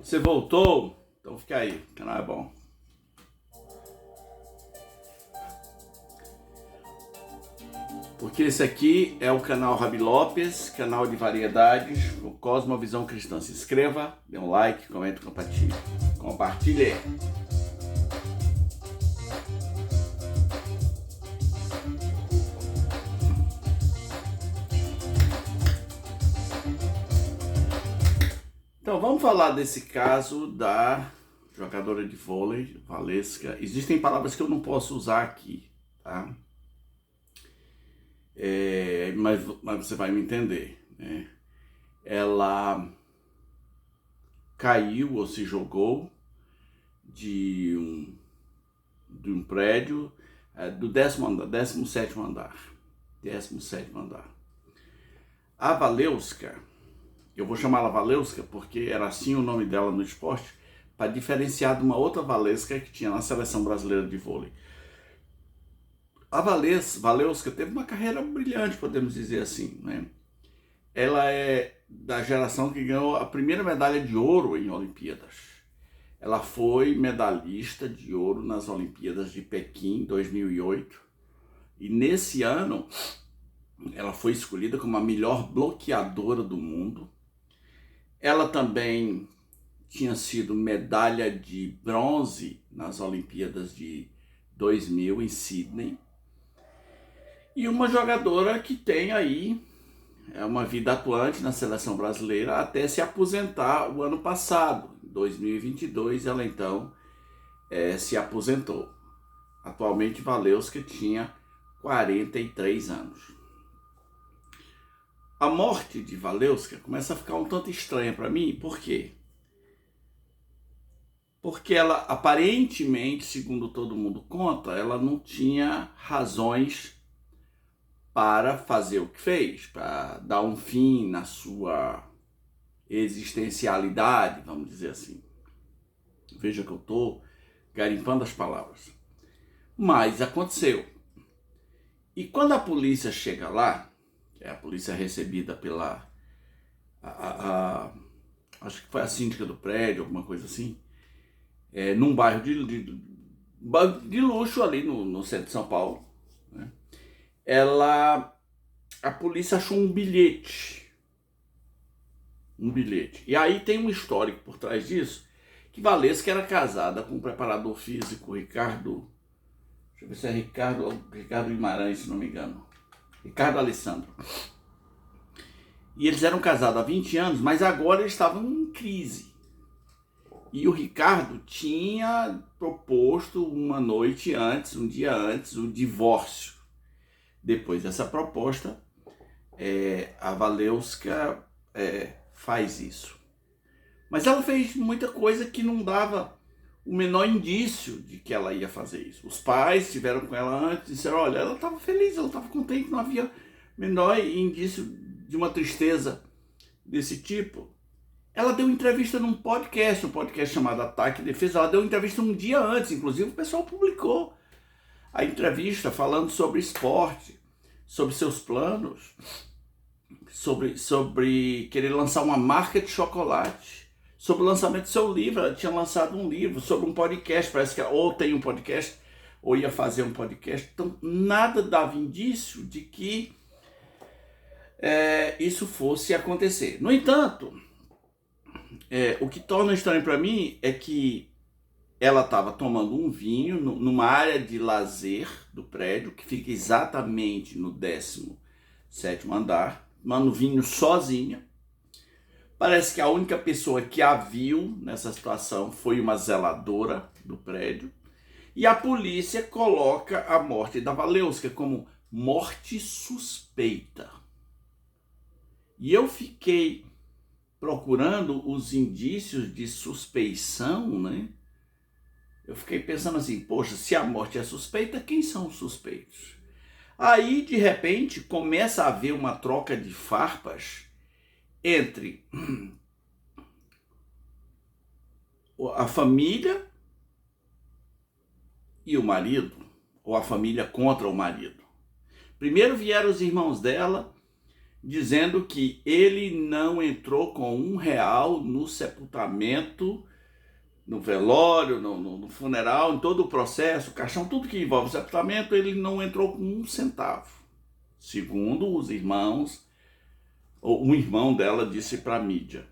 Você voltou? Então fica aí, o canal é bom. Porque esse aqui é o canal Rabi Lopes, canal de variedades, o Cosmovisão Cristã. Se inscreva, dê um like, comente, compartilhe. Compartilhe. Então vamos falar desse caso da jogadora de vôlei, Valesca. Existem palavras que eu não posso usar aqui, tá? Mas você vai me entender, né? Ela caiu ou se jogou de um prédio do 17º andar. 17º andar. A Valesca, eu vou chamá-la Valesca porque era assim o nome dela no esporte, para diferenciar de uma outra Valesca que tinha na seleção brasileira de vôlei. A Valesca teve uma carreira brilhante, podemos dizer assim, né? Ela é da geração que ganhou a primeira medalha de ouro em Olimpíadas. Ela foi medalhista de ouro nas Olimpíadas de Pequim, 2008. E nesse ano, ela foi escolhida como a melhor bloqueadora do mundo. Ela também tinha sido medalha de bronze nas Olimpíadas de 2000 em Sydney. E uma jogadora que tem aí uma vida atuante na seleção brasileira até se aposentar o ano passado. Em 2022 ela então se aposentou. Atualmente Valesca tinha 43 anos. A morte de Valesca começa a ficar um tanto estranha para mim, por quê? Porque ela aparentemente, segundo todo mundo conta, ela não tinha razões para fazer o que fez, para dar um fim na sua existencialidade, vamos dizer assim. Veja que eu estou garimpando as palavras. Mas aconteceu. E quando a polícia chega lá, a polícia recebida pela... acho que foi a síndica do prédio, alguma coisa assim, num bairro de luxo ali no centro de São Paulo, né? A polícia achou um bilhete. E aí tem um histórico por trás disso, que Valesca era casada com um preparador físico, Ricardo, deixa eu ver se é Ricardo Guimarães, se não me engano, Ricardo Alessandro. E eles eram casados há 20 anos, mas agora eles estavam em crise. E o Ricardo tinha proposto um dia antes, o divórcio. Depois dessa proposta, a Valesca faz isso. Mas ela fez muita coisa que não dava o menor indício de que ela ia fazer isso. Os pais estiveram com ela antes e disseram, olha, ela estava feliz, ela estava contente, não havia menor indício de uma tristeza desse tipo. Ela deu entrevista num podcast, um podcast chamado Ataque e Defesa. Ela deu entrevista um dia antes, inclusive o pessoal publicou a entrevista falando sobre esporte, sobre seus planos, sobre querer lançar uma marca de chocolate, sobre o lançamento do seu livro. Ela tinha lançado um livro, sobre um podcast, parece que ou tem um podcast, ou ia fazer um podcast. Então, nada dava indício de que isso fosse acontecer. No entanto, o que torna estranho para mim é que ela estava tomando um vinho numa área de lazer do prédio, que fica exatamente no 17º andar, tomando vinho sozinha. Parece que a única pessoa que a viu nessa situação foi uma zeladora do prédio. E a polícia coloca a morte da Valesca como morte suspeita. E eu fiquei procurando os indícios de suspeição, né? Eu fiquei pensando assim, poxa, se a morte é suspeita, quem são os suspeitos? Aí, de repente, começa a haver uma troca de farpas entre a família e o marido, ou a família contra o marido. Primeiro vieram os irmãos dela, dizendo que ele não entrou com R$ 1 no sepultamento, no velório, no funeral, em todo o processo, o caixão, tudo que envolve o sepultamento, ele não entrou com R$ 1. Segundo os irmãos, ou um irmão dela disse para a mídia.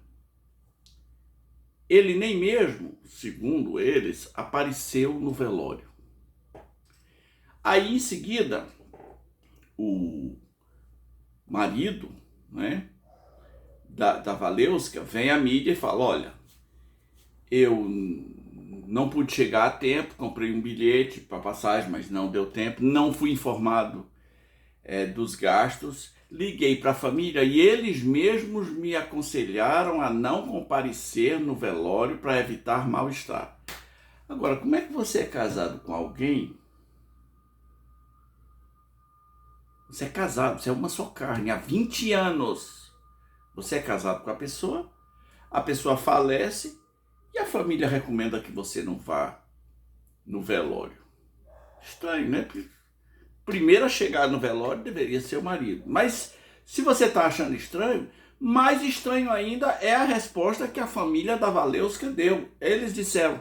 Ele nem mesmo, segundo eles, apareceu no velório. Aí, em seguida, o marido, né, da Valeuska vem à mídia e fala: olha, eu não pude chegar a tempo, comprei um bilhete para passagem, mas não deu tempo, não fui informado dos gastos, liguei para a família e eles mesmos me aconselharam a não comparecer no velório para evitar mal-estar. Agora, como é que você é casado com alguém? Você é casado, você é uma só carne, há 20 anos. Você é casado com a pessoa falece e a família recomenda que você não vá no velório. Estranho, né? Primeiro a chegar no velório deveria ser o marido. Mas se você está achando estranho, mais estranho ainda é a resposta que a família da Valeuska deu. Eles disseram: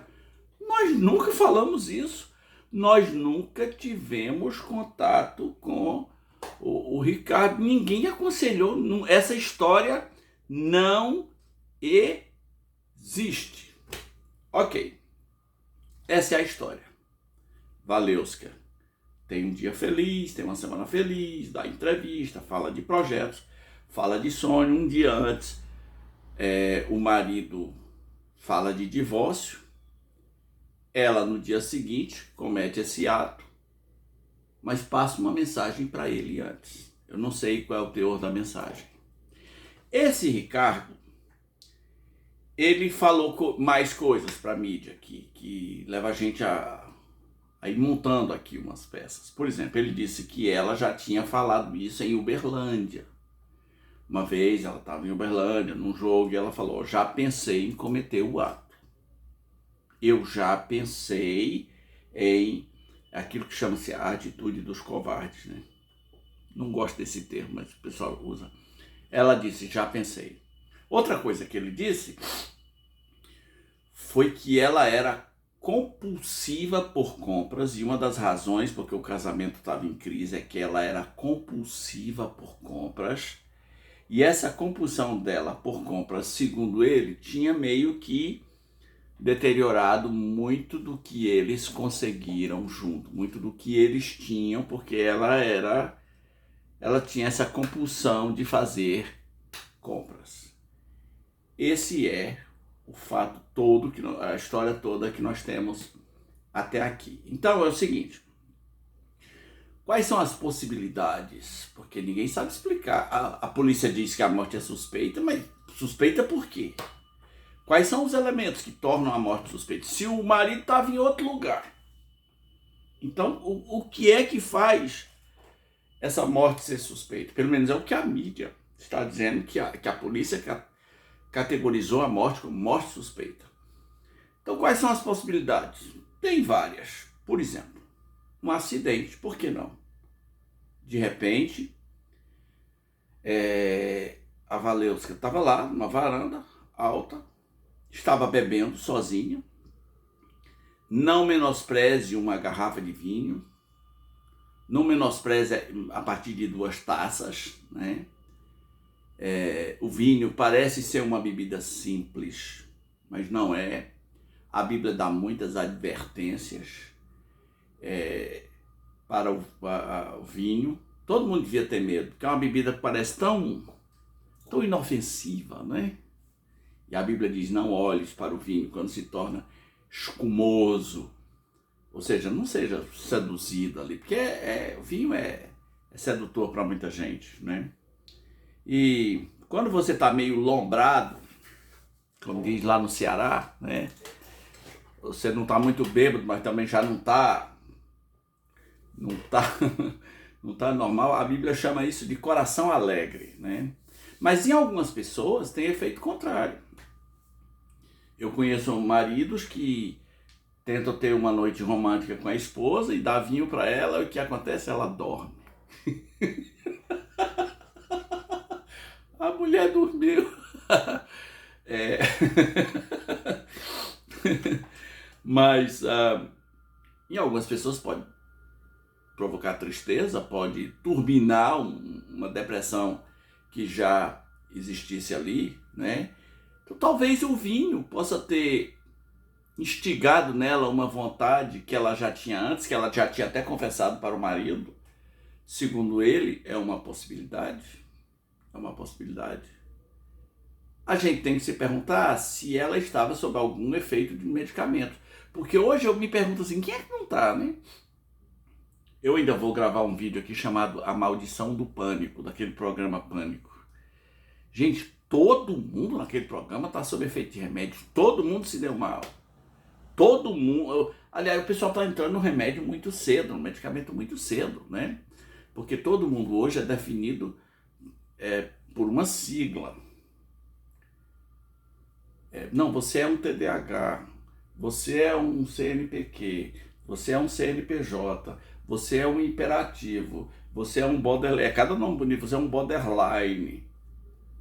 nós nunca falamos isso. Nós nunca tivemos contato com o Ricardo. Ninguém aconselhou. Essa história não existe. Ok. Essa é a história. Valeuska tem um dia feliz, tem uma semana feliz, dá entrevista, fala de projetos, fala de sonho. Um dia antes, o marido fala de divórcio. Ela, no dia seguinte, comete esse ato, mas passa uma mensagem para ele antes. Eu não sei qual é o teor da mensagem. Esse Ricardo, ele falou mais coisas para a mídia aqui, que leva a gente a ir montando aqui umas peças. Por exemplo, ele disse que ela já tinha falado isso em Uberlândia. Uma vez ela estava em Uberlândia, num jogo, e ela falou: já pensei em cometer o ato. Eu já pensei em aquilo que chama-se a atitude dos covardes, né? Não gosto desse termo, mas o pessoal usa. Ela disse: já pensei. Outra coisa que ele disse foi que ela era compulsiva por compras, e uma das razões porque o casamento estava em crise é que ela era compulsiva por compras, e essa compulsão dela por compras, segundo ele, tinha meio que deteriorado muito do que eles conseguiram junto, muito do que eles tinham, porque ela tinha essa compulsão de fazer compras. Esse é o fato todo, a história toda que nós temos até aqui. Então é o seguinte: quais são as possibilidades? Porque ninguém sabe explicar. A polícia diz que a morte é suspeita, mas suspeita por quê? Quais são os elementos que tornam a morte suspeita? Se o marido estava em outro lugar, então o que é que faz essa morte ser suspeita? Pelo menos é o que a mídia está dizendo, que a polícia categorizou a morte como morte suspeita. Então, quais são as possibilidades? Tem várias. Por exemplo, um acidente, por que não? De repente, a Valeuska estava lá, numa varanda alta, estava bebendo sozinha. Não menospreze uma garrafa de vinho, não menospreze a partir de 2 taças, né? O vinho parece ser uma bebida simples, mas não é. A Bíblia dá muitas advertências para o vinho. Todo mundo devia ter medo, porque é uma bebida que parece tão inofensiva, né? E a Bíblia diz: não olhes para o vinho quando se torna escumoso. Ou seja, não seja seduzido ali, porque o vinho é sedutor para muita gente, né? E quando você está meio lombrado, como diz lá no Ceará, né? Você não está muito bêbado, mas também já não está não tá normal. A Bíblia chama isso de coração alegre, né? Mas em algumas pessoas tem efeito contrário. Eu conheço maridos que tentam ter uma noite romântica com a esposa e dá vinho para ela, e o que acontece? Ela dorme. A mulher dormiu. É. Mas em algumas pessoas pode provocar tristeza, pode turbinar uma depressão que já existisse ali, né? Então, talvez o vinho possa ter instigado nela uma vontade que ela já tinha antes, que ela já tinha até confessado para o marido. Segundo ele, é uma possibilidade. É uma possibilidade. A gente tem que se perguntar se ela estava sob algum efeito de medicamento. Porque hoje eu me pergunto assim, quem é que não está, né? Eu ainda vou gravar um vídeo aqui chamado A Maldição do Pânico, daquele programa Pânico. Gente, todo mundo naquele programa está sob efeito de remédio. Todo mundo se deu mal. Todo mundo... Aliás, o pessoal está entrando no remédio muito cedo, no medicamento muito cedo, né? Porque todo mundo hoje é definido por uma sigla. Não, você é um TDAH, você é um CNPq, você é um CNPJ, você é um hiperativo, você é um borderline, cada nome bonito, você é um borderline,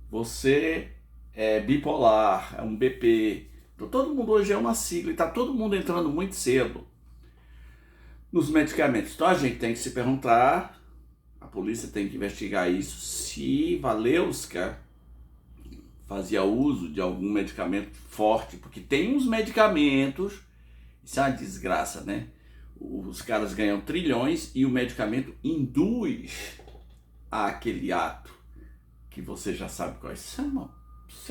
você é bipolar, é um BP. Então, todo mundo hoje é uma sigla e está todo mundo entrando muito cedo nos medicamentos. Então a gente tem que se perguntar, a polícia tem que investigar isso, se Valeuska fazia uso de algum medicamento forte, porque tem uns medicamentos, isso é uma desgraça, né? Os caras ganham trilhões e o medicamento induz àquele ato que você já sabe qual é. Isso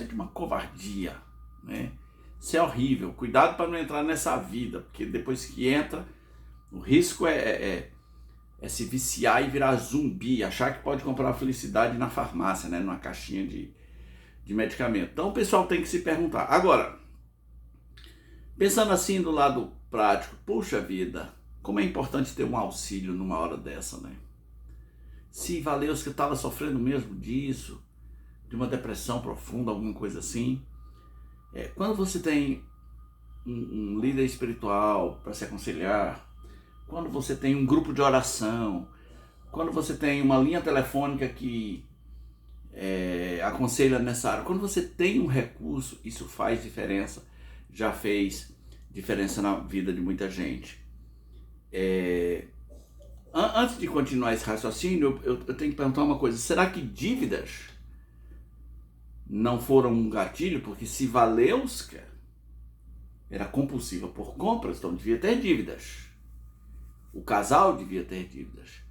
é de uma covardia, né? Isso é horrível. Cuidado para não entrar nessa vida, porque depois que entra, o risco é se viciar e virar zumbi, achar que pode comprar felicidade na farmácia, né? Numa caixinha de medicamento. Então o pessoal tem que se perguntar. Agora, pensando assim do lado prático, puxa vida, como é importante ter um auxílio numa hora dessa, né? Se Valeuska estava sofrendo mesmo disso, de uma depressão profunda, alguma coisa assim, quando você tem um líder espiritual para se aconselhar, quando você tem um grupo de oração, quando você tem uma linha telefônica que aconselha nessa área, quando você tem um recurso, isso faz diferença, já fez diferença na vida de muita gente. Antes de continuar esse raciocínio, eu tenho que perguntar uma coisa, será que dívidas não foram um gatilho? Porque se Valeuska era compulsiva por compras, então devia ter dívidas. O casal devia ter dívidas.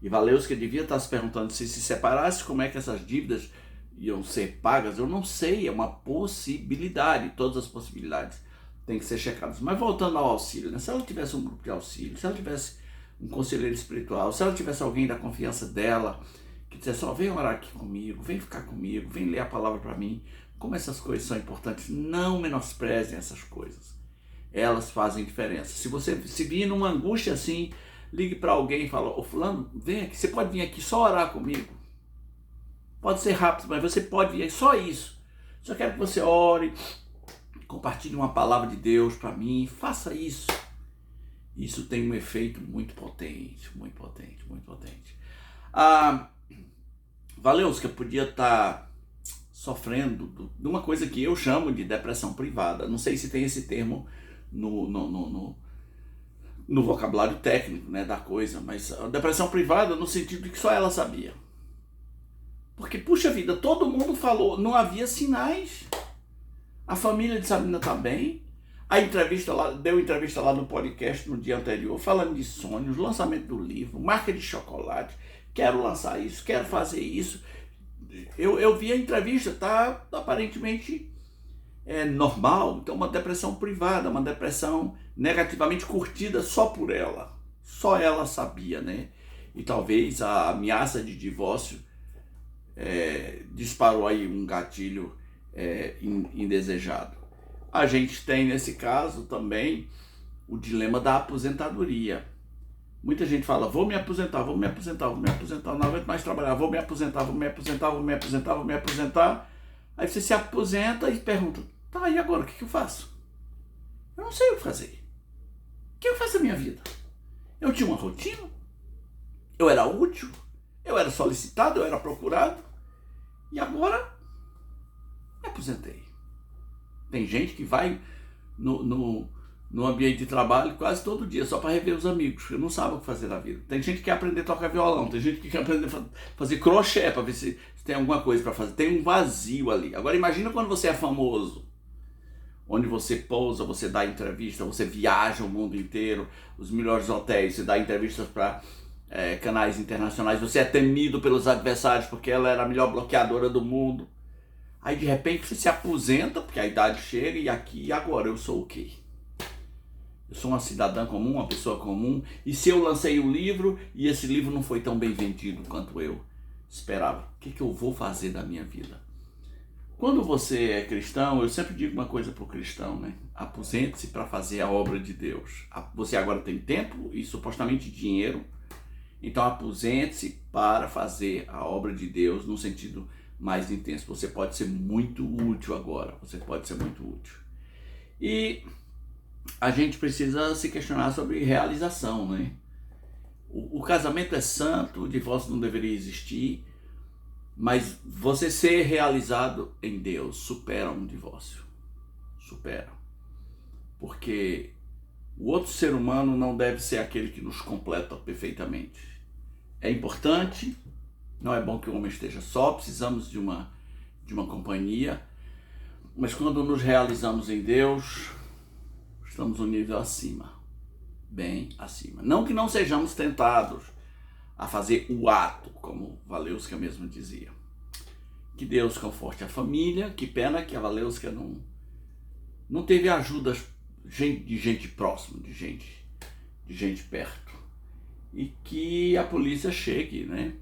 E Valeuska devia estar se perguntando se separasse, como é que essas dívidas iam ser pagas. Eu não sei, é uma possibilidade. Todas as possibilidades têm que ser checadas. Mas voltando ao auxílio, né? Se ela tivesse um grupo de auxílio, se ela tivesse um conselheiro espiritual, se ela tivesse alguém da confiança dela, que dissesse, vem orar aqui comigo, vem ficar comigo, vem ler a palavra para mim. Como essas coisas são importantes, não menosprezem essas coisas. Elas fazem diferença. Se você se vir numa angústia assim, ligue para alguém e fala, fulano, vem aqui, você pode vir aqui só orar comigo. Pode ser rápido, mas você pode vir aqui, só isso. Só quero que você ore, compartilhe uma palavra de Deus para mim, faça isso. Isso tem um efeito muito potente, muito potente, muito potente. Valeuska podia estar sofrendo de uma coisa que eu chamo de depressão privada. Não sei se tem esse termo no vocabulário técnico, né, da coisa, mas a depressão privada no sentido de que só ela sabia. Porque, puxa vida, todo mundo falou, não havia sinais. A família de Sabrina está bem. Deu entrevista lá no podcast no dia anterior, falando de sonhos, lançamento do livro, marca de chocolate, quero lançar isso, quero fazer isso. Eu vi a entrevista, tá aparentemente normal. Então uma depressão privada, uma depressão negativamente curtida só por ela. Só ela sabia, né? E talvez a ameaça de divórcio disparou aí um gatilho indesejado. A gente tem nesse caso também o dilema da aposentadoria. Muita gente fala, vou me aposentar, não aguento mais trabalhar, vou me aposentar. Aí você se aposenta e pergunta, tá, e agora o que eu faço? Eu não sei o que fazer. O que eu faço da minha vida? Eu tinha uma rotina, eu era útil, eu era solicitado, eu era procurado. E agora, me aposentei. Tem gente que vai no ambiente de trabalho quase todo dia, só para rever os amigos, porque não sabe o que fazer na vida. Tem gente que quer aprender a tocar violão, tem gente que quer aprender a fazer crochê, para ver se tem alguma coisa para fazer. Tem um vazio ali. Agora imagina quando você é famoso, onde você pousa, você dá entrevista, você viaja o mundo inteiro, os melhores hotéis, você dá entrevistas para canais internacionais, você é temido pelos adversários porque ela era a melhor bloqueadora do mundo. Aí de repente você se aposenta, porque a idade chega, e aqui e agora eu sou o quê? Eu sou uma cidadã comum, uma pessoa comum, e se eu lancei um livro e esse livro não foi tão bem vendido quanto eu esperava, o que eu vou fazer da minha vida? Quando você é cristão, eu sempre digo uma coisa para o cristão, né? Aposente-se para fazer a obra de Deus. Você agora tem tempo e supostamente dinheiro, então aposente-se para fazer a obra de Deus no sentido mais intenso. Você pode ser muito útil agora, você pode ser muito útil. E a gente precisa se questionar sobre realização, né? O casamento é santo, o divórcio não deveria existir, mas você ser realizado em Deus supera um divórcio. Supera. Porque o outro ser humano não deve ser aquele que nos completa perfeitamente. É importante, não é bom que o homem esteja só, precisamos de uma companhia, mas quando nos realizamos em Deus, estamos um nível acima, bem acima. Não que não sejamos tentados a fazer o ato, como Valeuska mesmo dizia. Que Deus conforte a família, que pena que a Valeuska não teve ajuda de gente próxima, de gente perto. E que a polícia chegue, né,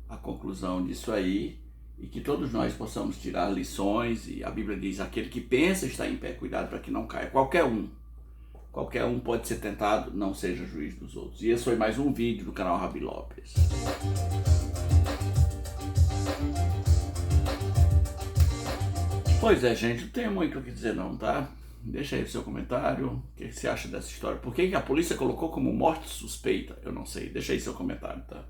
à conclusão disso aí, e que todos nós possamos tirar lições. E a Bíblia diz: aquele que pensa está em pé, cuidado para que não caia. Qualquer um pode ser tentado, não seja juiz dos outros. E esse foi mais um vídeo do canal Rabi Lopes. Pois é, gente, não tenho muito o que dizer não, tá? Deixa aí o seu comentário, o que você acha dessa história. Por que a polícia colocou como morte suspeita? Eu não sei, deixa aí seu comentário, tá?